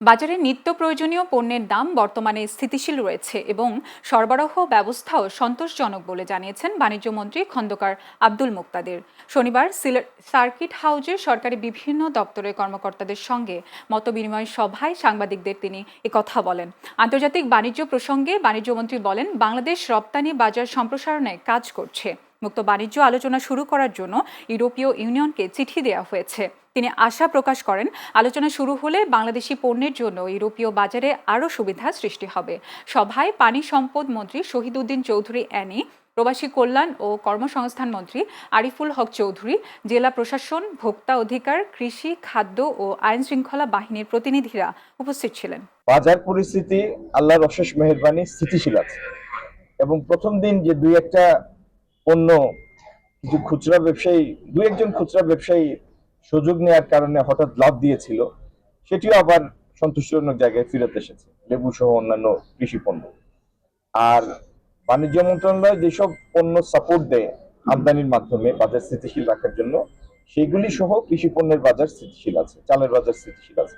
বাজারে নিত্য প্রয়োজনীয় পণ্যের দাম বর্তমানে স্থিতিশীল রয়েছে এবং সরবরাহ ব্যবস্থাও সন্তোষজনক বলে জানিয়েছেন বাণিজ্য মন্ত্রী খন্দকার আব্দুল মুক্তাদির। শনিবার সিলেট সার্কিট হাউজে সরকারি বিভিন্ন দপ্তরের কর্মকর্তাদের সঙ্গে মতবিনিময় সভায় সাংবাদিকদের তিনি একথা বলেন। আন্তর্জাতিক বাণিজ্য প্রসঙ্গে বাণিজ্যমন্ত্রী বলেন, বাংলাদেশ রপ্তানি বাজার সম্প্রসারণে কাজ করছে। মুক্ত বাণিজ্য আলোচনা শুরু করার জন্য ইউরোপীয় ইউনিয়নকে চিঠি দেওয়া হয়েছে। তিনি আশা প্রকাশ করেন, আলোচনা শুরু হলে বাংলাদেশি পণ্যের জন্য ইউরোপীয় বাজারে আরও সুবিধা সৃষ্টি হবে। সভায় পানি সম্পদ মন্ত্রী শহীদ উদ্দিন চৌধুরী অ্যানি, প্রবাসী কল্যাণ ও কর্মসংস্থান মন্ত্রী আরিফুল হক চৌধুরী, জেলা প্রশাসন, ভোক্তা অধিকার, কৃষি, খাদ্য ও আইন শৃঙ্খলা বাহিনীর প্রতিনিধিরা উপস্থিত ছিলেন। বাজার পরিস্থিতি আল্লাহর অশেষ মেহেরবানি স্থিতিশীল আছে এবং প্রথম দিন যে দুই একটা পণ্য কিছু খুচরা ব্যবসায়ী দুই একজন খুচরা ব্যবসায়ী সুযোগ নেওয়ার কারণে হঠাৎ লাভ দিয়েছিল, সেটিও আবার সন্তুষ্টজনক জায়গায় ফিরত এসেছে, লেবু সহ অন্যান্য কৃষি পণ্য। আর বাণিজ্য মন্ত্রণালয় যেসব পণ্য সাপোর্ট দেয় আমদানির মাধ্যমে বাজার স্থিতিশীল রাখার জন্য, সেগুলি সহ কৃষি পণ্যের বাজার স্থিতিশীল আছে, চালের বাজার স্থিতিশীল আছে।